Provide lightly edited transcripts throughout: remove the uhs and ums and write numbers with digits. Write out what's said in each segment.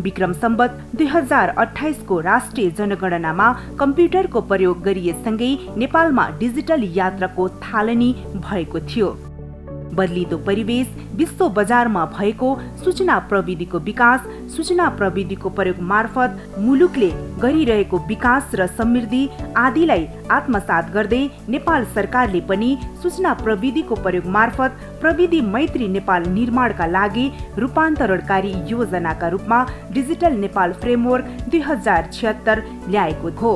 विक्रम सम्वत 2028 को राष्ट्रिय जनगणनामा कम्प्युटरको प्रयोग गरिएसँगै नेपालमा डिजिटल यात्राको थालनी भएको थियो। बदलिदो परिवेश, विश्व बजारमा भएको सूचना प्रविधिको विकास, सूचना प्रविधिको प्रयोग मार्फत मुलुकले गरिरहेको विकास र समृद्धि आदिलाई आत्मसात गर्दै नेपाल सरकारले पनि सूचना प्रविधिको प्रयोग मार्फत प्रविधि मैत्री नेपाल निर्माणका लागि रूपान्तरणकारी योजनाका रूपमा डिजिटल नेपाल फ्रेमवर्क 2076 ल्याएको हो।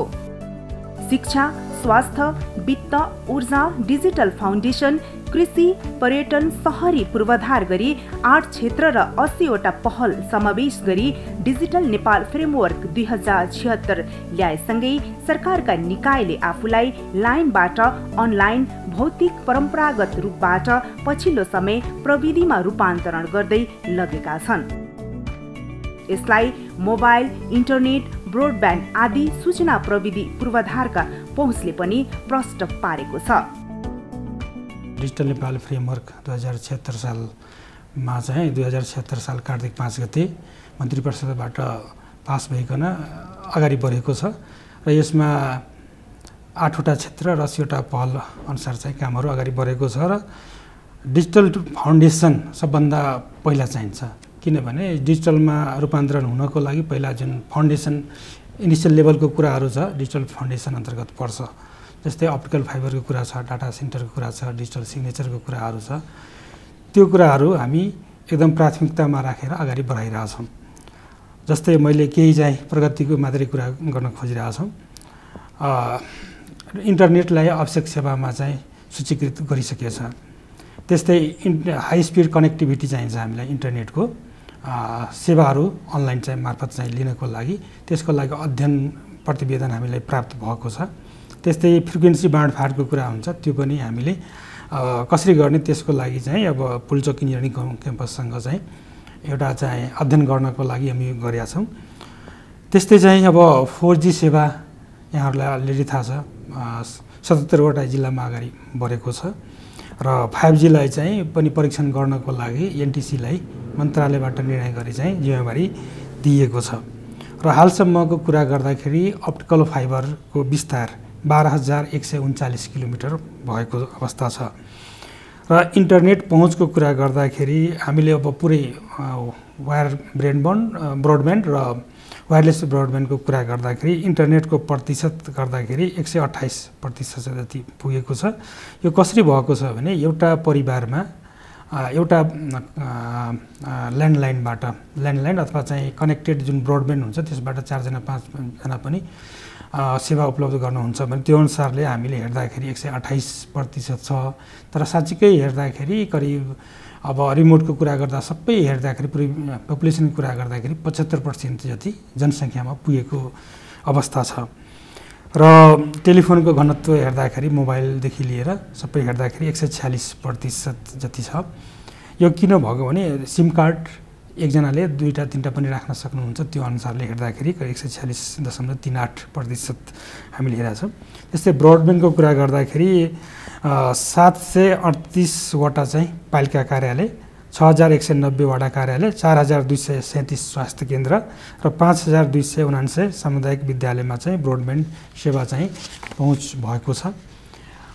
शिक्षा, स्वास्थ्य, वित्त, ऊर्जा, डिजिटल फाउन्डेसन, कृषि, पर्यटन, शहरी पूर्वाधार गरी 8 क्षेत्र र 80 वटा पहल समावेश गरी डिजिटल नेपाल फ्रेमवर्क 2076 ल्याएसँगै सरकारका निकायले आफूलाई लाइनबाट अनलाइन, भौतिक परम्परागत रूपबाट पछिल्लो समय प्रविधिमा रूपान्तरण गर्दै लगेका छन्। यसलाई मोबाइल, इन्टरनेट, ब्रोडब्यान्ड आदि सूचना प्रविधि पूर्वाधारका पहुँचले पनि प्रष्ट पारेको छ। डिजिटल नेपाल फ्रेमवर्क 2076 सालमा चाहिँ 2076 साल कार्तिक 5 गते मन्त्री परिषदबाट पास भइकन अगाडि बढेको छ र यसमा 8 वटा क्षेत्र र 80 वटा पहल अनुसार चाहिँ कामहरू अगाडि बढेको छ र डिजिटल फाउन्डेसन सबभन्दा पहिला चाहिन्छ, किनभने डिजिटलमा रूपान्तरण हुनको लागि पहिला जुन फाउन्डेसन इनिसियल लेभलको कुराहरू छ डिजिटल फाउन्डेसन अन्तर्गत पर्छ। जस्तै अप्टिकल फाइबरको कुरा छ, डाटा सेन्टरको कुरा छ, डिजिटल सिग्नेचरको कुराहरू छ। त्यो कुराहरू हामी एकदम प्राथमिकतामा राखेर अगाडि बढाइरहेछौँ। जस्तै मैले केही चाहिँ प्रगतिको मात्रै कुरा गर्न खोजिरहेछौँ। इन्टरनेटलाई आवश्यक सेवामा चाहिँ सूचीकृत गरिसकेको छ। त्यस्तै हाई स्पिड कनेक्टिभिटी चाहिन्छ हामीलाई इन्टरनेटको सेवाहरू अनलाइन चाहिँ मार्फत चाहिँ लिनको लागि, त्यसको लागि अध्ययन प्रतिवेदन हामीलाई प्राप्त भएको छ। त्यस्तै फ्रिक्वेन्सी बाँडफाँडको कुरा हुन्छ, त्यो पनि हामीले कसरी गर्ने त्यसको लागि चाहिँ अब पुल्चोक इन्जिनियरिङ क्याम्पससँग चाहिँ एउटा चाहिँ अध्ययन गर्नको लागि हामी गरेका छौँ। त्यस्तै चाहिँ अब 4G सेवा यहाँहरूलाई अलरेडी थाहा छ 77 वटा जिल्लामा अगाडि बढेको छ र 5Gलाई चाहिँ पनि परीक्षण गर्नको लागि एनटिसीलाई मन्त्रालयबाट निर्णय गरी चाहिँ जिम्मेवारी दिएको छ। र हालसम्मको कुरा गर्दाखेरि अप्टिकल फाइबरको विस्तार 12,139 किलोमिटर भएको अवस्था छ र इन्टरनेट पहुँचको कुरा गर्दाखेरि हामीले अब पुरै वायर ब्रोडब्यान्ड र वायरलेस ब्रोडब्यान्डको कुरा गर्दाखेरि इन्टरनेटको प्रतिशत गर्दाखेरि 128% जति पुगेको छ। यो कसरी भएको छ भने एउटा परिवारमा एउटा ल्यान्डलाइन अथवा चाहिँ कनेक्टेड जुन ब्रोडब्यान्ड हुन्छ त्यसबाट 4 जना 5 जना पनि सेवा उपलब्ध गर्नुहुन्छ भने त्यो अनुसारले हामीले हेर्दाखेरि 128% छ। तर साँच्चीकै हेर्दाखेरि करिब अब रिमोटको कुरा गर्दा सबै हेर्दाखेरि पुरै पपुलेसनको कुरा गर्दाखेरि 75% जति जनसङ्ख्यामा पुगेको अवस्था छ। र टेलिफोनको घनत्व हेर्दाखेरि मोबाइलदेखि लिएर सबै हेर्दाखेरि 146% जति छ। यो किन भएको भने सिम कार्ड एकजनाले 2टा 3टा पनि राख्न सक्नुहुन्छ, त्यो अनुसारले हेर्दाखेरि 146.38% हामीले हेरेका छौँ। त्यस्तै ब्रोडब्यान्डको कुरा गर्दाखेरि 738 वटा चाहिँ पालिका कार्यालय, 6,190 वटा कार्यालय, 4,237 स्वास्थ्य केन्द्र र 5,279 सामुदायिक विद्यालयमा चाहिँ ब्रोडब्यान्ड सेवा चाहिँ पहुँच भएको छ।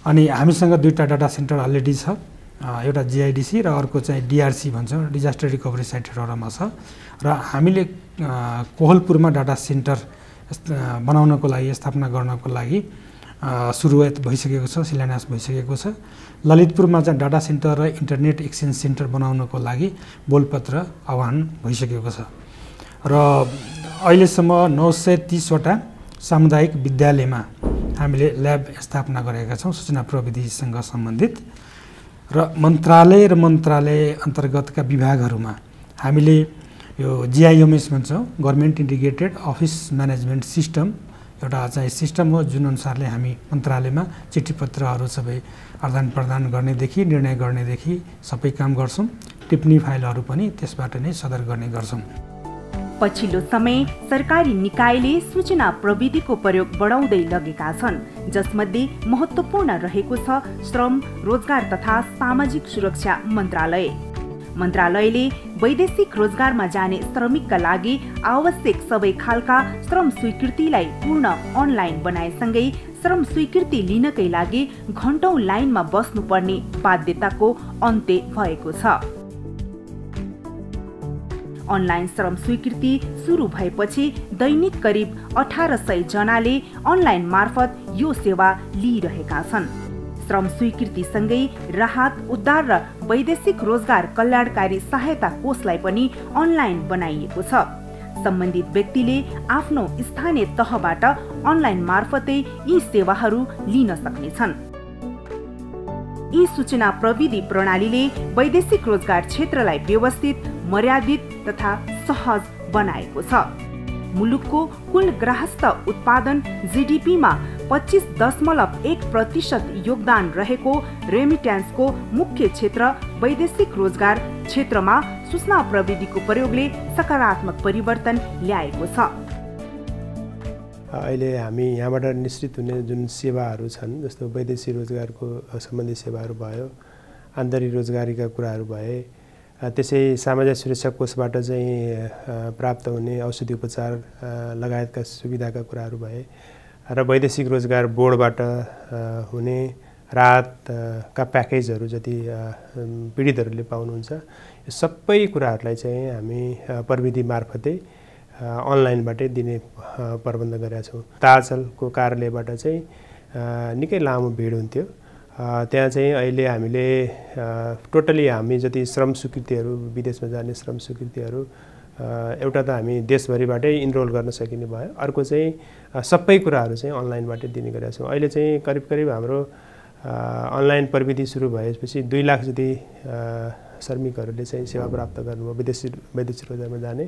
अनि हामीसँग 2टा डाटा सेन्टर अलरेडी छ, एउटा जिआइडिसी र अर्को चाहिँ डिआरसी भन्छ, डिजास्टर रिकभरी साइट हेटौडामा छ। र हामीले कोहलपुरमा डाटा सेन्टर बनाउनको लागि स्थापना गर्नको लागि सुरुवात भइसकेको छ, शिलान्यास भइसकेको छ। ललितपुरमा चाहिँ डाटा सेन्टर र इन्टरनेट एक्सचेन्ज सेन्टर बनाउनको लागि बोलपत्र आह्वान भइसकेको छ। र अहिलेसम्म 930 वटा सामुदायिक विद्यालयमा हामीले ल्याब स्थापना गरेका छौँ सूचना प्रविधिसँग सम्बन्धित। र मन्त्रालय अन्तर्गतका विभागहरूमा हामीले यो जिआइएमएस भन्छौँ, government integrated office management system, एउटा चाहिँ सिस्टम हो जुन अनुसारले हामी मन्त्रालयमा चिठीपत्रहरू सबै आदान प्रदान गर्नेदेखि निर्णय गर्नेदेखि सबै काम गर्छौँ। टिप्पणी फाइलहरू पनि त्यसबाट नै सदर गर्ने गर्छौँ। पछिल्लो समय सरकारी निकायले सूचना प्रविधिको प्रयोग बढाउँदै लगेका छन्, जसमध्ये महत्त्वपूर्ण रहेको छ श्रम, रोजगार तथा सामाजिक सुरक्षा मन्त्रालय। मन्त्रालयले वैदेशिक रोजगारमा जाने श्रमिकका लागि आवश्यक सबै खालका श्रम स्वीकृतिलाई पूर्ण अनलाइन बनाएसँगै श्रम स्वीकृति लिनकै लागि घण्टौं लाइनमा बस्नुपर्ने बाध्यताको अन्त्य भएको छ। अनलाइन श्रम स्वीकृति सुरु भएपछि दैनिक करिब 1800 जनाले अनलाइन मार्फत यो सेवा लिइरहेका छन्। श्रम स्वीकृतिसँगै राहत, उद्धार र वैदेशिक रोजगार कल्याणकारी सहायता कोषलाई पनि अनलाइन बनाइएको छ। सम्बन्धित व्यक्तिले आफ्नो स्थानीय तहबाट अनलाइन मार्फतै यी सेवाहरू लिन सक्नेछन्। यी सूचना प्रविधि प्रणालीले वैदेशिक रोजगार क्षेत्रलाई व्यवस्थित, मर्यादित तथा सहज बनाएको छ। मुलुकको कुल गृहस्थ उत्पादन जीडीपीमा 25.1% योगदान रहेको रेमिट्यान्सको मुख्य क्षेत्र वैदेशिक रोजगार क्षेत्रमा सूचना प्रविधिको प्रयोगले सकारात्मक परिवर्तन ल्याएको छ। अहिले हामी यहाँबाट निश्चित हुने जुन सेवाहरू छन्, जस्तो वैदेशिक रोजगारको सम्बन्धी सेवाहरू भयो, आन्तरिक रोजगारीका कुराहरू भए, त्यसै सामाजिक सुरक्षा कोषबाट चाहिँ प्राप्त हुने औषधि उपचार लगायतका सुविधाका कुराहरू भए र वैदेशिक रोजगार बोर्डबाट हुने राहतका प्याकेजहरू जति पीडितहरूले पाउनुहुन्छ, यो सबै कुराहरूलाई चाहिँ हामी प्रविधि मार्फतै अनलाइनबाटै दिने प्रबन्ध गरेका छौँ। ताजलको कार्यालयबाट चाहिँ निकै लामो भिड हुन्थ्यो। त्यहाँ चाहिँ अहिले हामीले टोटली हामी जति श्रम स्वीकृतिहरू, विदेशमा जाने श्रम स्वीकृतिहरू एउटा त हामी देशभरिबाटै इनरोल गर्न सकिने भयो, अर्को चाहिँ सबै कुराहरू चाहिँ अनलाइनबाटै दिने गरेका छौँ। अहिले चाहिँ करिब करिब हाम्रो अनलाइन प्रविधि सुरु भएपछि 2 लाख जति श्रमिकहरूले चाहिँ सेवा प्राप्त गर्नुभयो वैदेशिक रोजगारमा जाने।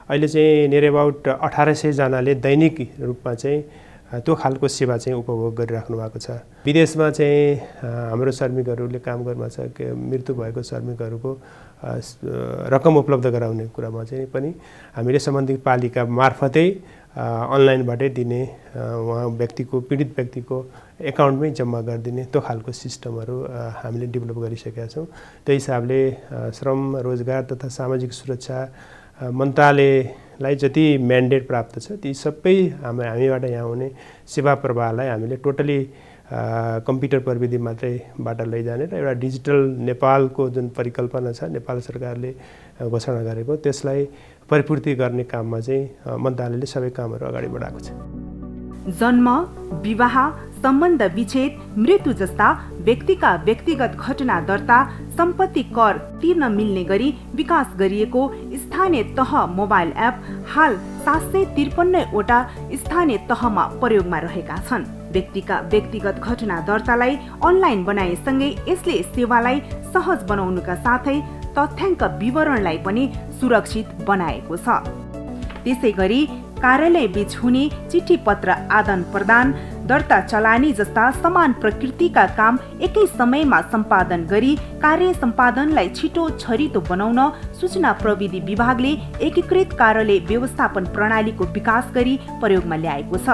अहिले चाहिँ नियर अबाउट 1800 जनाले दैनिक रूपमा चाहिँ त्यो खालको सेवा चाहिँ उपभोग गरिराख्नु भएको छ। विदेशमा चाहिँ हाम्रो श्रमिकहरूले काम गर्नमा छ, मृत्यु भएको श्रमिकहरूको रकम उपलब्ध गराउने कुरामा चाहिँ पनि हामीले सम्बन्धित पालिका मार्फतै अनलाइनबाटै दिने, उहाँ व्यक्तिको, पीडित व्यक्तिको एकाउन्टमै जम्मा गरिदिने त्यो खालको सिस्टमहरू हामीले डेभलप गरिसकेका छौँ। त्यो हिसाबले श्रम, रोजगार तथा सामाजिक सुरक्षा मन्त्रालयलाई जति म्यान्डेट प्राप्त छ ती सबै हामीबाट यहाँ हुने सेवा प्रवाहलाई हामीले टोटली कम्प्युटर प्रविधि मात्रैबाट लैजाने र एउटा डिजिटल नेपालको जुन परिकल्पना छ, नेपाल सरकारले घोषणा गरेको, त्यसलाई परिपूर्ति गर्ने काममा चाहिँ मन्त्रालयले सबै कामहरू अगाडि बढाएको छ। जन्म, विवाह, सम्बन्ध विच्छेद, मृत्यु जस्ता व्यक्तिका व्यक्तिगत घटना दर्ता, सम्पत्ति कर तिर्न मिल्ने गरी विकास गरिएको स्थानीय तह मोबाइल एप हाल 753 वटा स्थानीय तहमा प्रयोगमा रहेका छन्। व्यक्तिका व्यक्तिगत घटना दर्तालाई अनलाइन बनाएसँगै यसले सेवालाई सहज बनाउनुका साथै तथ्याङ्क विवरणलाई पनि सुरक्षित बनाएको छ। त्यसैगरी कार्यालय बीच हुने चिठी पत्र आदान प्रदान, दर्ता चलानी जस्ता समान प्रकृतिका काम एकै समयमा सम्पादन गरी कार्य सम्पादनलाई छिटो छरितो बनाउन सूचना प्रविधि विभागले एकीकृत कार्यालय व्यवस्थापन प्रणालीको विकास गरी प्रयोगमा ल्याएको छ।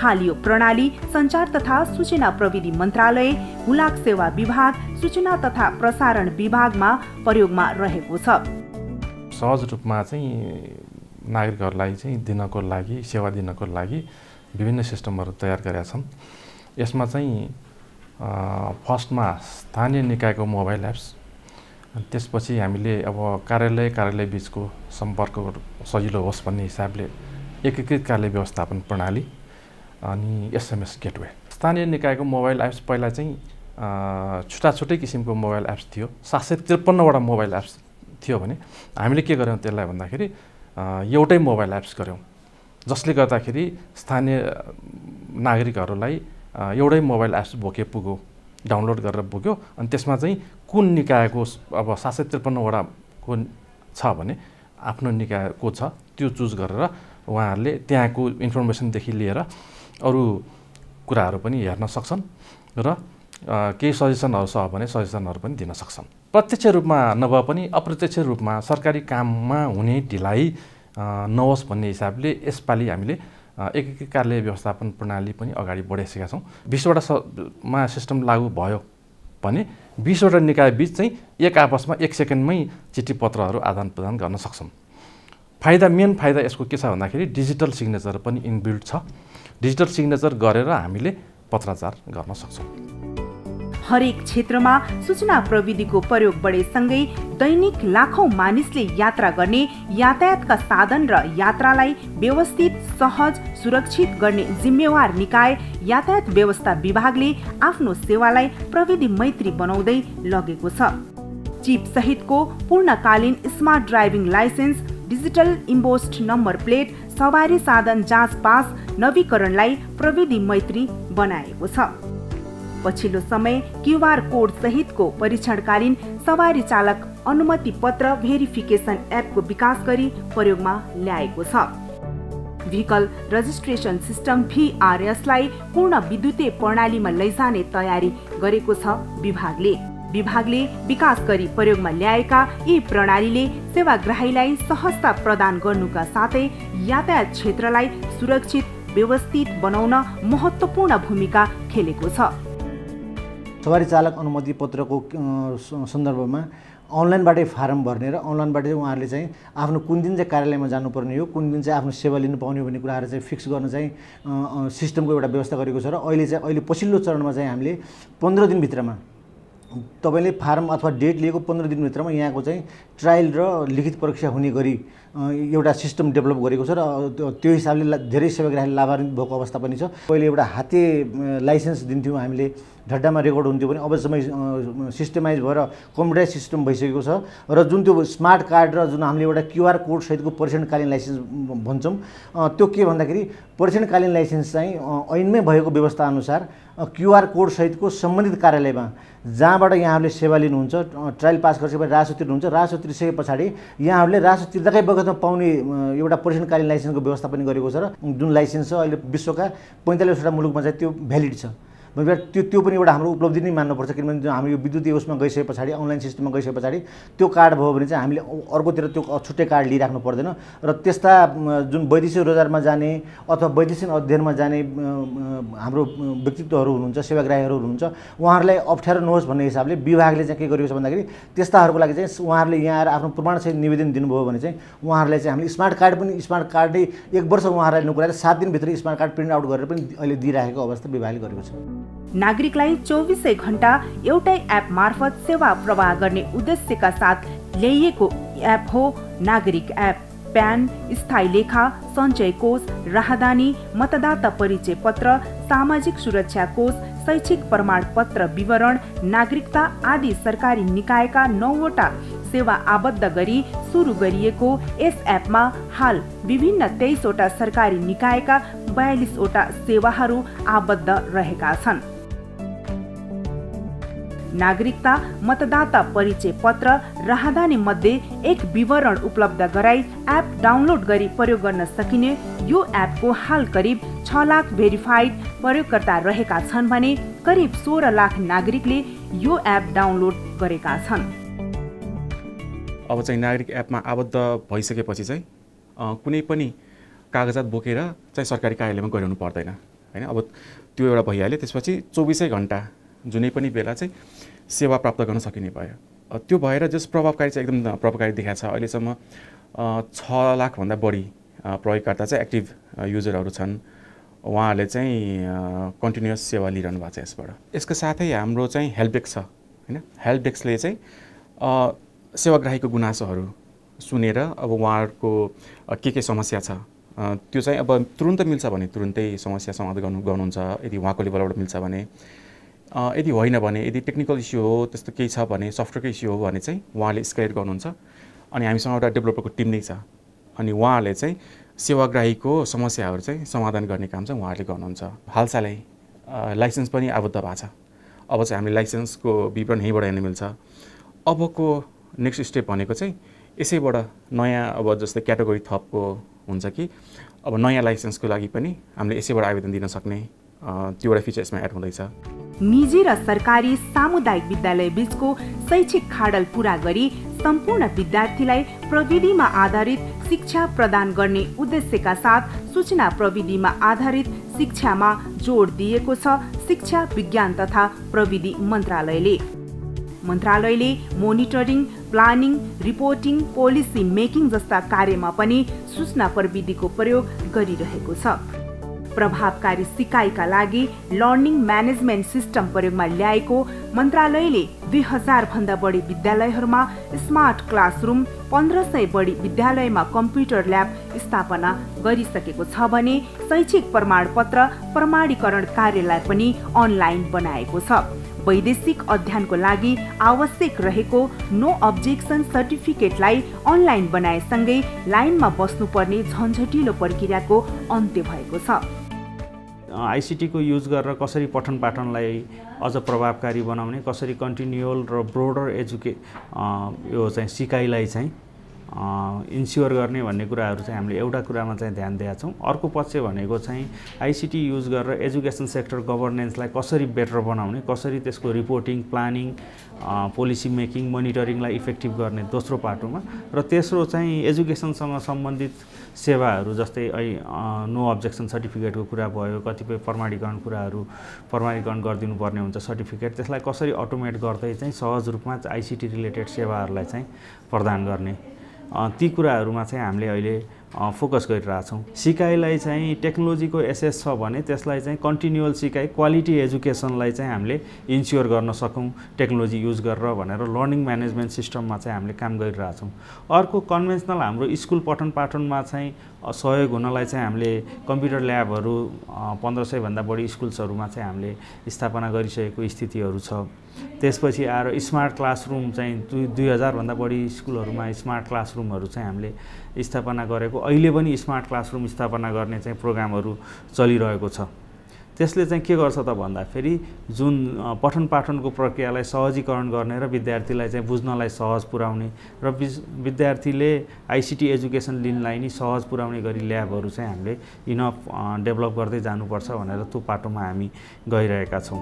हाल यो प्रणाली सञ्चार तथा सूचना प्रविधि मन्त्रालय, हुलाक सेवा विभाग, सूचना तथा प्रसारण विभागमा प्रयोगमा रहेको छ। सहज रूपमा चाहिँ नागरिकहरूलाई चाहिँ दिनको लागि, सेवा दिनको लागि विभिन्न सिस्टमहरू तयार गरेका छन्। यसमा चाहिँ फर्स्टमा स्थानीय निकायको मोबाइल एप्स, त्यसपछि हामीले अब कार्यालय बीचको सम्पर्क सजिलो होस् भन्ने हिसाबले एकीकृत कार्यालय व्यवस्थापन प्रणाली अनि एसएमएस गेटवे। स्थानीय निकायको मोबाइल एप्स पहिला चाहिँ छुट्टै किसिमको मोबाइल एप्स थियो, 753 वटा मोबाइल एप्स थियो भने हामीले के गर्यौँ त्यसलाई भन्दाखेरि एउटै मोबाइल एप्स गऱ्यौँ, जसले गर्दाखेरि स्थानीय नागरिकहरूलाई एउटै मोबाइल एप्स पुग्यो, डाउनलोड गरेर पुग्यो। अनि त्यसमा चाहिँ कुन निकायको अब 753 वटा को छ भने आफ्नो निकाय को छ त्यो चुज गरेर उहाँहरूले त्यहाँको इन्फर्मेसनदेखि लिएर अरू कुराहरू पनि हेर्न सक्छन् र केही सजेसनहरू छ भने सजेसनहरू पनि दिन सक्छन्। प्रत्यक्ष रूपमा नभए पनि अप्रत्यक्ष रूपमा सरकारी काममा हुने ढिलाइ नहोस् भन्ने हिसाबले यसपालि हामीले एकीकृत कार्यालय व्यवस्थापन प्रणाली पनि अगाडि बढाइसकेका छौँ। 20 वटा मा सिस्टम लागू भयो भने 20वटा निकाय बीच चाहिँ एक आपसमा 1 सेकेन्डमै चिठी पत्रहरू आदान प्रदान गर्न सक्छौँ। मेन फाइदा यसको के छ भन्दाखेरि डिजिटल सिग्नेचर पनि इनबिल्ट छ। डिजिटल सिग्नेचर गरेर हामीले पत्राचार गर्न सक्छौँ। हरेक क्षेत्रमा सूचना प्रविधिको प्रयोग बढेसँगै दैनिक लाखौं मानिसले यात्रा गर्ने यातायातका साधन र यात्रालाई व्यवस्थित, सहज, सुरक्षित गर्ने जिम्मेवार निकाय यातायात व्यवस्था विभागले आफ्नो सेवालाई प्रविधि मैत्री बनाउँदै लगेको छ। चिप सहितको पूर्णकालीन smart driving licence, digital embossed number plate, सवारी साधन जाँच पास नवीकरणलाई प्रविधि मैत्री बनाएको छ। पछिल्लो समय क्यूआर कोड सहितको परीक्षणकालीन सवारी चालक अनुमति पत्र भेरिफिकेसन एपको विकास गरी प्रयोगमा ल्याएको छ। भेहिकल रजिस्ट्रेसन सिस्टम VRS-लाई पूर्ण विद्युतीय प्रणालीमा लैजाने तयारी गरेको छ विभागले विकास गरी प्रयोगमा ल्याएका यी प्रणालीले सेवाग्राहीलाई सहजता प्रदान गर्नुका साथै यातायात क्षेत्रलाई सुरक्षित, व्यवस्थित बनाउन महत्त्वपूर्ण भूमिका खेलेको छ। सवारी चालक अनुमति पत्रको सन्दर्भमा अनलाइनबाटै फारम भर्ने र अनलाइनबाटै उहाँहरूले चाहिँ आफ्नो कुन दिन चाहिँ कार्यालयमा जानुपर्ने हो, कुन दिन चाहिँ आफ्नो सेवा लिनु पाउने भन्ने कुराहरू चाहिँ फिक्स गर्न चाहिँ सिस्टमको एउटा व्यवस्था गरेको छ। र अहिले पछिल्लो चरणमा चाहिँ हामीले 15 दिनभित्रमा तपाईले फारम अथवा डेट लिएको 15 दिनभित्रमा यहाँको चाहिँ ट्रायल र लिखित परीक्षा हुने गरी एउटा सिस्टम डेभलप गरेको छ। र त्यो हिसाबले धेरै सेवाग्राहीले लाभान्वित भएको अवस्था पनि छ। पहिले एउटा हाते लाइसेन्स दिन्थ्यौँ हामीले, ढड्डामा रेकर्ड हुन्थ्यो भने अब समय सिस्टमाइज भएर कम्प्युटराइज सिस्टम भइसकेको छ। र जुन त्यो स्मार्ट कार्ड र जुन हामीले एउटा क्यूआर कोड सहितको परीक्षणकालीन लाइसेन्स भन्छौँ, त्यो के भन्दाखेरि परीक्षणकालीन लाइसेन्स चाहिँ ऐनमै भएको व्यवस्था अनुसार क्यूआर कोड सहितको सम्बन्धित कार्यालयमा जहाँबाट यहाँहरूले सेवा लिनुहुन्छ, ट्रायल पास गरिसकेपछि राजस्व तिर्नुहुन्छ, राजस्व तिरिसके पछाडि यहाँहरूले राजस्व तिर्दाकै बगतमा पाउने एउटा परीक्षणकालीन लाइसेन्सको व्यवस्था पनि गरेको छ। र जुन लाइसेन्स छ अहिले विश्वका 45वटा मुलुकमा चाहिँ त्यो भ्यालिड छ। त्यो पनि एउटा हाम्रो उपलब्धि नै मान्नुपर्छ, किनभने हामी यो विद्युतीय उसमा गइसके पछाडि, अनलाइन सिस्टममा गइसके पछाडि त्यो कार्ड भयो भने चाहिँ हामीले अर्कोतिर त्यो छुट्टै कार्ड लिइराख्नु पर्दैन। र त्यस्ता जुन वैदेशिक रोजगारमा जाने अथवा वैदेशिक अध्ययनमा जाने हाम्रो व्यक्तित्वहरू हुनुहुन्छ, सेवाग्राहीहरू हुनुहुन्छ, उहाँहरूलाई अप्ठ्यारो नहोस् भन्ने हिसाबले विभागले चाहिँ के गरेको छ भन्दाखेरि त्यस्ताहरूको लागि चाहिँ उहाँहरूले यहाँ आएर आफ्नो प्रमाणसहित निवेदन दिनुभयो भने चाहिँ उहाँहरूलाई चाहिँ हामीले स्मार्ट कार्डै 1 वर्ष उहाँहरूलाई नकुराएर 7 दिनभित्र स्मार्ट कार्ड प्रिन्ट आउट गरेर पनि अहिले दिइराखेको अवस्था विभागले गरेको छ। नागरिकलाई 24 घण्टा एउटै एप मार्फत सेवा प्रवाह गर्ने उद्देश्यका साथ ल्याइएको एप हो नागरिक एप। प्यान, स्थायी लेखा, सञ्चय कोष, राहदानी, मतदाता परिचय पत्र, सामाजिक सुरक्षा कोष, शैक्षिक प्रमाणपत्र विवरण, नागरिकता आदि सरकारी निकायका 9वटा सेवा आबद्ध गरी सुरु गरिएको यस एपमा हाल विभिन्न 23वटा सरकारी निकायका 42वटा सेवाहरू आबद्ध रहेका छन्। नागरिकता, मतदाता परिचय पत्र, राहदानी मध्ये एक विवरण उपलब्ध गराई एप डाउनलोड गरी प्रयोग गर्न सकिने यो एपको हाल करिब 6 लाख भेरिफाइड प्रयोगकर्ता रहेका छन् भने करिब 16 लाख नागरिकले यो एप डाउनलोड गरेका छन्। अब चाहिँ नागरिक एपमा आबद्ध भइसकेपछि चाहिँ कुनै पनि कागजात बोकेर चाहिँ सरकारी कार्यालयमा गइरहनु पर्दैन हैन। अब त्यो एउटा भइहाल्यो। त्यसपछि 24 घण्टा जुनै पनि बेला चाहिँ सेवा प्राप्त गर्न सकिने भयो। त्यो भएर जस प्रभावकारी चाहिँ एकदम प्रभावकारी देखाएको छ। अहिलेसम्म 6 लाखभन्दा बढी प्रयोगकर्ता चाहिँ एक्टिभ युजरहरू छन्। उहाँहरूले चाहिँ कन्टिन्युअस सेवा लिइरहनु भएको छ यसबाट। यसको साथै हाम्रो चाहिँ हेल्प डेस्क छ हैन। हेल्प डेस्कले चाहिँ सेवाग्राहीको गुनासोहरू सुनेर अब उहाँहरूको के समस्या छ त्यो चाहिँ अब तुरुन्त मिल्छ भने तुरुन्तै समस्या समाधान गर्नुहुन्छ। यदि उहाँको लेभलबाट मिल्छ भने, यदि होइन भने, यदि टेक्निकल इस्यु हो, त्यस्तो केही छ भने, सफ्टवेयरको इस्यु हो भने चाहिँ उहाँले स्केलेट गर्नुहुन्छ। अनि हामीसँग एउटा डेभलपरको टिम नै छ। अनि उहाँहरूले चाहिँ सेवाग्राहीको समस्याहरू चाहिँ समाधान गर्ने काम चाहिँ उहाँहरूले गर्नुहुन्छ। हालसालै लाइसेन्स पनि आबद्ध भएको छ। अब चाहिँ हामीले लाइसेन्सको विवरण यहीँबाट हेर्न मिल्छ। अबको नेक्स्ट स्टेप भनेको चाहिँ यसैबाट नयाँ अब जस्तै क्याटेगोरी थपको हुन्छ कि अब नयाँ लाइसेन्सको लागि पनि हामीले यसैबाट आवेदन दिन सक्ने त्यो एउटा फिचर यसमा एड हुँदैछ। निजी र सरकारी सामुदायिक विद्यालय बीचको शैक्षिक खाडल पूरा गरी सम्पूर्ण विद्यार्थीलाई प्रविधिमा आधारित शिक्षा प्रदान गर्ने उद्देश्यका साथ सूचना प्रविधिमा आधारित शिक्षामा जोड दिएको छ शिक्षा विज्ञान तथा प्रविधि मन्त्रालयले। मन्त्रालयले monitoring, planning, reporting, policy making जस्ता कार्यमा पनि सूचना प्रविधिको प्रयोग गरिरहेको छ। प्रभावकारी सिकाइका लागि लर्निङ म्यानेजमेन्ट सिस्टम प्रयोगमा ल्याएको मन्त्रालयले 2000 भन्दा बढी विद्यालयहरूमा स्मार्ट क्लासरुम, 1500 बढी विद्यालयमा कम्प्युटर ल्याब स्थापना गरिसकेको छ भने शैक्षिक प्रमाणपत्र प्रमाणीकरण कार्यलाई पनि अनलाइन बनाएको छ। वैदेशिक अध्ययनको लागि आवश्यक रहेको नो अब्जेक्सन सर्टिफिकेटलाई अनलाइन बनाएसँगै लाइनमा बस्नुपर्ने झन्झटिलो प्रक्रियाको अन्त्य भएको छ। आइसिटी को युज गरेर कसरी पठन पाठनलाई अझ प्रभावकारी बनाउने, कसरी कन्टिन्युअल र ब्रोडर यो चाहिँ सिकाइलाई चाहिँ इन्स्योर गर्ने भन्ने कुराहरू चाहिँ हामीले एउटा कुरामा चाहिँ ध्यान दिएका छौँ। अर्को पक्ष भनेको चाहिँ आइसिटी युज गरेर एजुकेसन सेक्टर गभर्नेन्सलाई कसरी बेटर बनाउने, कसरी त्यसको रिपोर्टिङ, प्लानिङ, पोलिसी मेकिङ, मोनिटरिङलाई इफेक्टिभ गर्ने दोस्रो पाटोमा, र तेस्रो चाहिँ एजुकेसनसँग सम्बन्धित सेवाहरू जस्तै नो अब्जेक्सन सर्टिफिकेटको कुरा भयो, कतिपय प्रमाणीकरण गरिदिनु पर्ने हुन्छ सर्टिफिकेट, त्यसलाई कसरी अटोमेट गर्दै चाहिँ सहज रूपमा आइसिटी रिलेटेड सेवाहरूलाई चाहिँ प्रदान गर्ने, ती कुराहरूमा चाहिँ हामीले अहिले फोकस गरिरहेछौँ। सिकाइलाई चाहिँ टेक्नोलोजीको एसेस छ भने त्यसलाई चाहिँ कन्टिन्युअल सिकाइ, क्वालिटी एजुकेसनलाई चाहिँ हामीले इन्स्योर गर्न सकौँ टेक्नोलोजी युज गरेर भनेर लर्निङ म्यानेजमेन्ट सिस्टममा चाहिँ हामीले काम गरिरहेछौँ। अर्को कन्भेन्सनल हाम्रो स्कुल पठन पाठनमा चाहिँ सहयोग हुनलाई चाहिँ हामीले कम्प्युटर ल्याबहरू 1500 भन्दा बढी स्कुल्सहरूमा चाहिँ हामीले स्थापना गरिसकेको स्थितिहरू छ। त्यसपछि आएर स्मार्ट क्लासरुम चाहिँ 2000 भन्दा बढी स्कुलहरूमा स्मार्ट क्लासरुमहरू चाहिँ हामीले स्थापना गरेको, अहिले पनि स्मार्ट क्लासरुम स्थापना गर्ने चाहिँ प्रोग्रामहरू चलिरहेको छ। त्यसले चाहिँ के गर्छ त भन्दाखेरि जुन पठन पाठनको प्रक्रियालाई सहजीकरण गर्ने र विद्यार्थीलाई चाहिँ बुझ्नलाई सहज पुर्याउने र विद्यार्थीले आइसिटी एजुकेसन लिनलाई नि सहज पुर्याउने गरी ल्याबहरू चाहिँ हामीले इनफ डेभलप गर्दै जानुपर्छ भनेर त्यो पाटोमा हामी गइरहेका छौँ।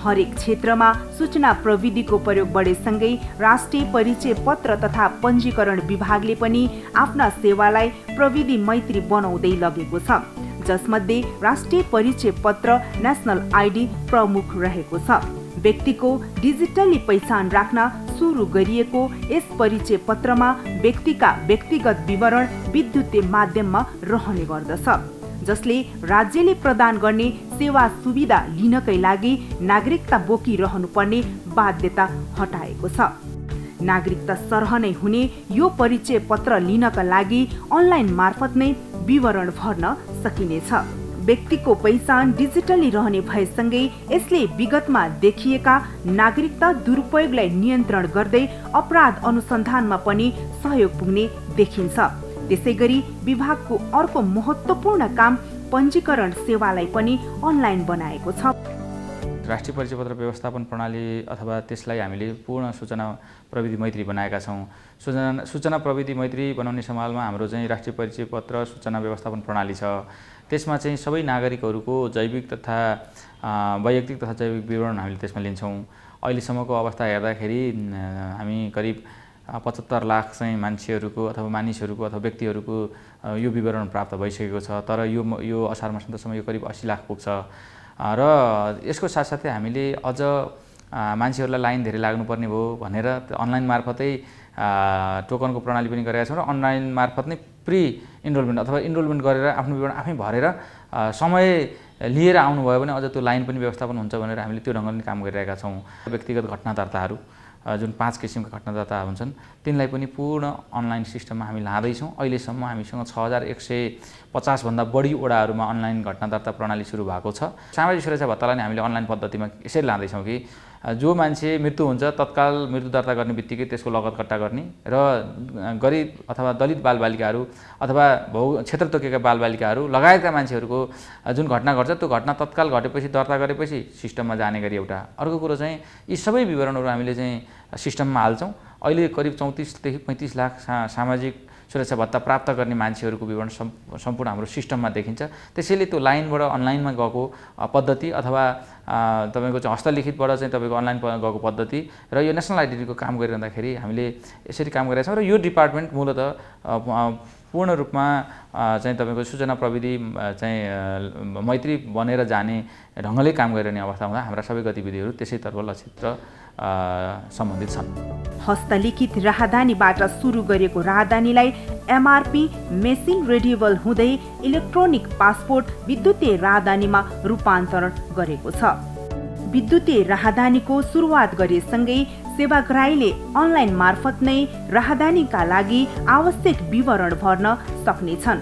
हरेक क्षेत्रमा सूचना प्रविधिको प्रयोग बढेसँगै राष्ट्रिय परिचय पत्र तथा पञ्जीकरण विभागले पनि आफ्ना सेवालाई प्रविधि मैत्री बनाउँदै लगेको छ, जसमध्ये राष्ट्रिय परिचय पत्र नेशनल आइडी प्रमुख रहेको छ। व्यक्तिको डिजिटली पहिचान राख्न सुरु गरिएको यस परिचय पत्रमा व्यक्तिका व्यक्तिगत विवरण विद्युतीय माध्यममा रहने गर्दछ, जसले राज्यले प्रदान गर्ने सेवा सुविधा लिनकै लागि नागरिकता बोकिरहनुपर्ने बाध्यता हटाएको छ। नागरिकता सरह नै हुने यो परिचय पत्र लिनका लागि अनलाइन मार्फत नै विवरण भर्न सकिनेछ। व्यक्तिको पहिचान डिजिटली रहने भएसँगै यसले विगतमा देखिएका नागरिकता दुरुपयोगलाई नियन्त्रण गर्दै अपराध अनुसन्धानमा पनि सहयोग पुग्ने देखिन्छ। त्यसैगरी विभागको अर्को महत्त्वपूर्ण काम पञ्जीकरण सेवालाई पनि अनलाइन बनाएको छ। राष्ट्रिय परिचय पत्र व्यवस्थापन प्रणाली अथवा त्यसलाई हामीले पूर्ण सूचना प्रविधि मैत्री बनाएका छौँ। सूचना प्रविधि मैत्री बनाउने सम्हालमा हाम्रो चाहिँ राष्ट्रिय परिचय पत्र सूचना व्यवस्थापन प्रणाली छ। त्यसमा चाहिँ सबै नागरिकहरूको जैविक तथा वैयक्तिक तथा जैविक विवरण हामीले त्यसमा लिन्छौँ। अहिलेसम्मको अवस्था हेर्दाखेरि हामी करिब 75 लाख चाहिँ मान्छेहरूको अथवा मानिसहरूको अथवा व्यक्तिहरूको यो विवरण प्राप्त भइसकेको छ। तर यो असार माससम्म यो करिब 80 लाख पुग्छ र यसको साथसाथै हामीले अझ मान्छेहरूलाई लाइन धेरै लाग्नुपर्ने भयो भनेर अनलाइन मार्फतै टोकनको प्रणाली पनि गरेका छौँ र अनलाइन मार्फत नै प्री इनरोलमेन्ट अथवा इनरोलमेन्ट गरेर आफ्नो विवरण आफै भरेर समय लिएर आउनुभयो भने अझ त्यो लाइन पनि व्यवस्थापन हुन्छ भनेर हामीले त्यो ढङ्गले काम गरिरहेका छौँ। व्यक्तिगत घटना दर्ताहरू जुन 5 किसिमका घटना दर्ता हुन्छन् तिनलाई पनि पूर्ण अनलाइन सिस्टममा हामी लाँदैछौँ। अहिलेसम्म हामीसँग 6150 भन्दा बढी वडाहरूमा अनलाइन घटना दर्ता प्रणाली सुरु भएको छ। सामाजिक सुरक्षा भत्तालाई नै हामीले अनलाइन पद्धतिमा यसरी लाँदैछौँ कि जो मान्छे मृत्यु हुन्छ तत्काल मृत्यु दर्ता गर्ने बित्तिकै त्यसको लगत कट्टा गर्ने र गरिब अथवा दलित बालबालिकाहरू अथवा क्षेत्र तोकेका बालबालिकाहरू लगायतका मान्छेहरूको जुन घटना घट्छ त्यो घटना तत्काल घटेपछि दर्ता गरेपछि सिस्टममा जाने गरी एउटा। अर्को कुरो चाहिँ यी सबै विवरणहरू हामीले चाहिँ सिस्टममा हाल्छौँ। अहिले करिब 34 देखि 35 लाख सामाजिक सुरक्षा भत्ता प्राप्त गर्ने मान्छेहरूको विवरण सम्पूर्ण हाम्रो सिस्टममा देखिन्छ। त्यसैले त्यो लाइनबाट अनलाइनमा गएको पद्धति अथवा तपाईँको चाहिँ हस्तलिखितबाट चाहिँ तपाईँको अनलाइन गएको पद्धति र यो नेसनल आइडेन्टिटीको काम गरिरहँदाखेरि हामीले यसरी काम गरिरहेका छौँ र यो डिपार्टमेन्ट मूलतः पूर्ण रूपमा चाहिँ तपाईँको सूचना प्रविधि चाहिँ मैत्री बनेर जाने ढङ्गले काम गरिरहने अवस्था हुँदा हाम्रा सबै गतिविधिहरू त्यसैतर्फ लक्षित र सम्बन्धित छन्। हस्तलिखित राहदानीबाट सुरु गरेको राहदानीलाई एमआरपी मेसिन रिड्युबल हुँदै इलेक्ट्रोनिक पासपोर्ट विद्युतीय राहदानीमा रूपान्तरण गरेको छ। विद्युतीय राहदानीको सुरुवात गरेसँगै सेवाग्राहीले अनलाइन मार्फत नै राहदानीका लागि आवश्यक विवरण भर्न सक्नेछन्।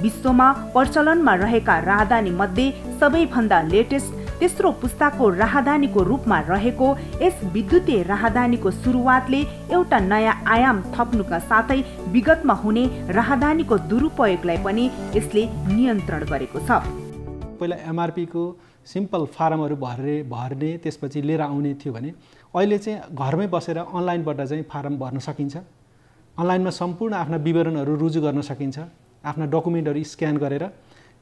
विश्वमा प्रचलनमा रहेका राहदानी मध्ये सबैभन्दा लेटेस्ट तेस्रो पुस्ताको राहदानीको रूपमा रहेको यस विद्युतीय राहदानीको सुरुवातले एउटा नयाँ आयाम थप्नुका साथै विगतमा हुने राहदानीको दुरुपयोगलाई पनि यसले नियन्त्रण गरेको छ। पहिला एमआरपी को सिम्पल फारमहरू भर्ने त्यसपछि लिएर आउने थियो भने अहिले चाहिँ घरमै बसेर अनलाइनबाट चाहिँ फारम भर्न सकिन्छ। अनलाइनमा सम्पूर्ण आफ्ना विवरणहरू रुजु गर्न सकिन्छ, आफ्ना डकुमेन्टहरू स्क्यान गरेर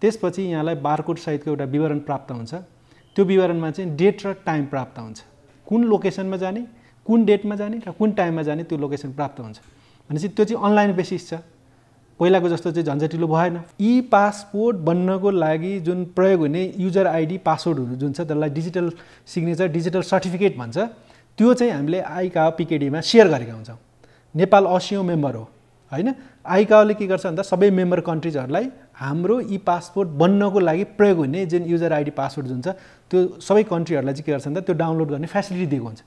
त्यसपछि यहाँलाई बारकोड सहितको एउटा विवरण प्राप्त हुन्छ। त्यो विवरणमा चाहिँ डेट र टाइम प्राप्त हुन्छ, कुन लोकेसनमा जाने, कुन डेटमा जाने र कुन टाइममा जाने त्यो लोकेसन प्राप्त हुन्छ। भनेपछि त्यो चाहिँ अनलाइन बेसिस छ, पहिलाको जस्तो चाहिँ झन्झटिलो भएन। ई पासपोर्ट बन्नको लागि जुन प्रयोग हुने युजर आइडी पासवर्डहरू जुन छ त्यसलाई डिजिटल सिग्नेचर डिजिटल सर्टिफिकेट भन्छ, त्यो चाहिँ हामीले आइकाओ पिकेडीमा सेयर गरेका हुन्छौँ। नेपाल 80औं मेम्बर हो होइन। आइकाओले के गर्छ भन्दा सबै मेम्बर कन्ट्रिजहरूलाई हाम्रो ई पासपोर्ट बन्नको लागि प्रयोग हुने जुन युजर आइडी पासवर्ड जुन छ त्यो सबै कन्ट्रीहरूलाई चाहिँ के गर्छ भन्दा त्यो डाउनलोड गर्ने फेसिलिटी दिएको हुन्छ।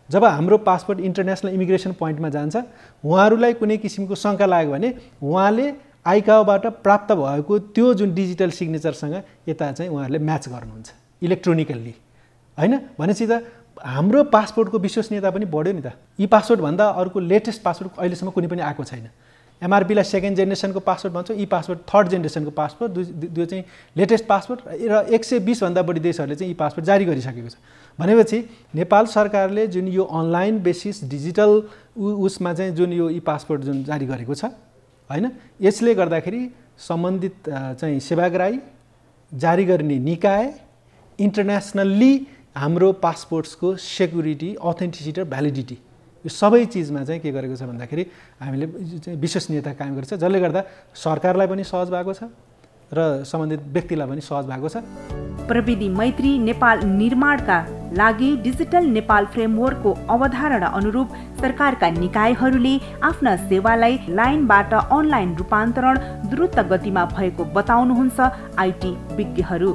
जब हाम्रो पासपोर्ट इन्टरनेसनल इमिग्रेसन पोइन्टमा जान्छ, उहाँहरूलाई कुनै किसिमको शङ्का लाग्यो भने उहाँले आइकाओबाट प्राप्त भएको त्यो जुन डिजिटल सिग्नेचरसँग यता चाहिँ उहाँहरूले म्याच गर्नुहुन्छ इलेक्ट्रोनिकल्ली होइन। भनेपछि त हाम्रो पासपोर्टको विश्वसनीयता पनि बढ्यो नि त। ई पासपोर्ट भन्दा अर्को लेटेस्ट पासपोर्ट अहिलेसम्म कुनै पनि आएको छैन। एमआरपीलाई सेकेन्ड जेनेरेसनको पासपोर्ट भन्छौँ, ई पासपोर्ट थर्ड जेनेरेसनको पासपोर्ट, त्यो चाहिँ लेटेस्ट पासपोर्ट र 120 भन्दा बढी देशहरूले चाहिँ ई पासपोर्ट जारी गरिसकेको छ। भनेपछि नेपाल सरकारले जुन यो अनलाइन बेसिस डिजिटल उसमा चाहिँ जुन यो ई पासपोर्ट जुन जारी गरेको छ होइन, यसले गर्दाखेरि सम्बन्धित चाहिँ सेवाग्राही, जारी गर्ने निकाय, इन्टरनेसनल्ली हाम्रो पासपोर्ट्सको सेक्युरिटी, अथेन्टिसिटी र भ्यालिडिटी यो सबै चिजमा चाहिँ के गरेको छ भन्दाखेरि हामीले चाहिँ विश्वसनीयता कायम गरेको छ, जसले गर्दा सरकारलाई पनि सहज भएको छ र सम्बन्धित व्यक्तिलाई पनि सहज भएको छ। प्रविधि मैत्री नेपाल निर्माणका लागि डिजिटल नेपाल फ्रेमवर्कको अवधारणा अनुरूप सरकारका निकायहरूले आफ्ना सेवालाई लाइनबाट अनलाइन रूपान्तरण द्रुत गतिमा भएको बताउनुहुन्छ आइटी विज्ञहरू।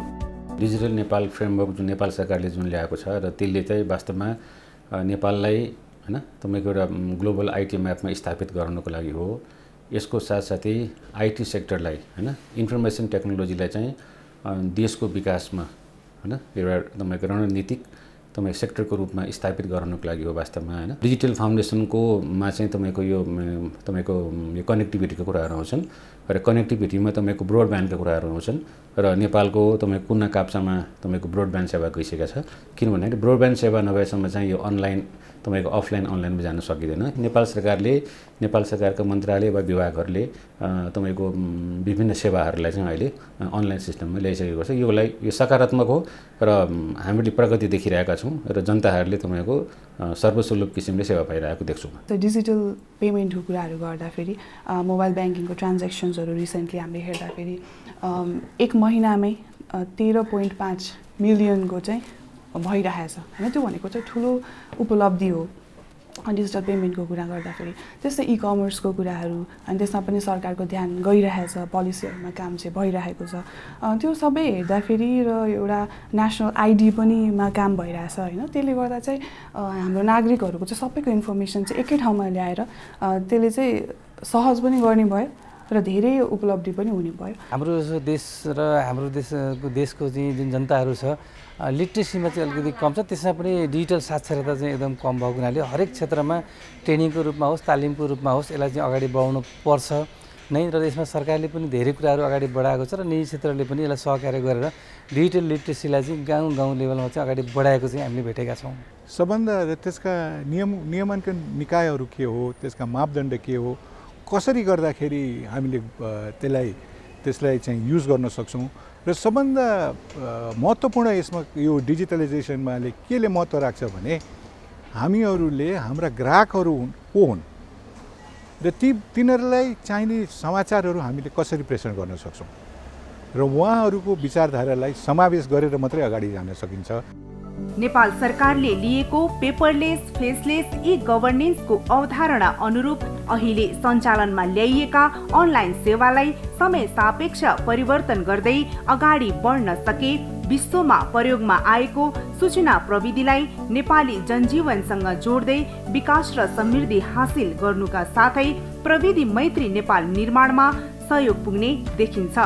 डिजिटल नेपाल फ्रेमवर्क जुन नेपाल सरकारले जुन ल्याएको छ र त्यसले चाहिँ वास्तवमा नेपाललाई हैन तपाईको एउटा ग्लोबल आइटी म्यापमा स्थापित गर्नको लागि हो। यसको साथसाथै आइटी सेक्टरलाई हैन इन्फर्मेसन टेक्नोलोजीलाई चाहिँ देशको विकासमा हैन एउटा तपाईको रणनीतिक सेक्टरको रूपमा स्थापित गर्नको लागि हो वास्तवमा हैन। डिजिटल फाउन्डेसनको मा चाहिँ तपाईको यो कनेक्टिभिटीको कुराहरू आउँछन् र कनेक्टिभिटीमा तपाईको ब्रोडब्यान्डका कुराहरू आउँछन् र नेपालको तपाईको कुना काप्चामा तपाईको ब्रोडब्यान्ड सेवा गइसकेको छ। किनभने ब्रोडब्यान्ड सेवा नभएसम्म चाहिँ यो अनलाइन तपाईको अफलाइन अनलाइनमा जान सकिँदैन। नेपाल सरकारका मन्त्रालय वा विभागहरूले तपाईको विभिन्न सेवाहरूलाई चाहिँ अहिले अनलाइन सिस्टममा ल्याइसकेको छ। यो सकारात्मक हो र हामीले प्रगति देखिरहेका छौँ र जनताहरूले तपाईको सर्वसुलभ किसिमले सेवा पाइरहेको देख्छौँ। डिजिटल पेमेन्टको कुराहरू गर्दाखेरि मोबाइल ब्याङ्किङको ट्रान्ज्याक्सन्सहरू रिसेन्टली हामीले हेर्दाखेरि एक महिनामै 13.5 मिलियनको चाहिँ भइरहेछ होइन। त्यो भनेको चाहिँ ठुलो उपलब्धि हो डिजिटल पेमेन्टको कुरा गर्दाखेरि। त्यस्तै इ कमर्सको कुराहरू अनि त्यसमा पनि सरकारको ध्यान गइरहेछ, पोलिसीहरूमा काम चाहिँ भइरहेको छ। त्यो सबै हेर्दाखेरि र एउटा नेसनल आइडी पनिमा काम भइरहेछ होइन। त्यसले गर्दा चाहिँ हाम्रो नागरिकहरूको चाहिँ सबैको इन्फर्मेसन चाहिँ एकै ठाउँमा ल्याएर त्यसले चाहिँ सहज पनि गर्ने भयो र धेरै उपलब्धि पनि हुने भयो। हाम्रो देश र हाम्रो देशको चाहिँ जुन जनताहरू छ लिट्रेसीमा चाहिँ अलिकति कम छ, त्यसमा पनि डिजिटल साक्षरता चाहिँ एकदम कम भएको हुनाले हरेक क्षेत्रमा ट्रेनिङको रूपमा होस्, तालिमको रूपमा होस्, यसलाई चाहिँ अगाडि बढाउनु पर्छ नै र यसमा सरकारले पनि धेरै कुराहरू अगाडि बढाएको छ र निजी क्षेत्रले पनि यसलाई सहकार्य गरेर डिजिटल लिट्रेसीलाई चाहिँ गाउँ लेभलमा चाहिँ अगाडि बढाएको चाहिँ हामीले भेटेका छौँ। सबभन्दा त्यसका नियमनका निकायहरू के हो, त्यसका मापदण्ड के हो, कसरी गर्दाखेरि हामीले त्यसलाई चाहिँ युज गर्न सक्छौँ र सबभन्दा महत्त्वपूर्ण यसमा यो डिजिटलाइजेसनमा केले महत्त्व राख्छ भने हामीहरूले हाम्रा ग्राहकहरू को हुन् र तिनीहरूलाई चाहिने समाचारहरू हामीले कसरी प्रेषण गर्न सक्छौँ र उहाँहरूको विचारधारालाई समावेश गरेर मात्रै अगाडि जान सकिन्छ। नेपाल सरकारले लिएको पेपरलेस फेसलेस ई गभर्नेन्सको अवधारणा अनुरूप अहिले सञ्चालनमा ल्याइएका अनलाइन सेवालाई समय सापेक्ष परिवर्तन गर्दै अगाडि बढ्न सके विश्वमा प्रयोगमा आएको सूचना प्रविधिलाई नेपाली जनजीवनसँग जोड्दै विकास र समृद्धि हासिल गर्नुका साथै प्रविधि मैत्री नेपाल निर्माणमा सहयोग पुग्ने देखिन्छ।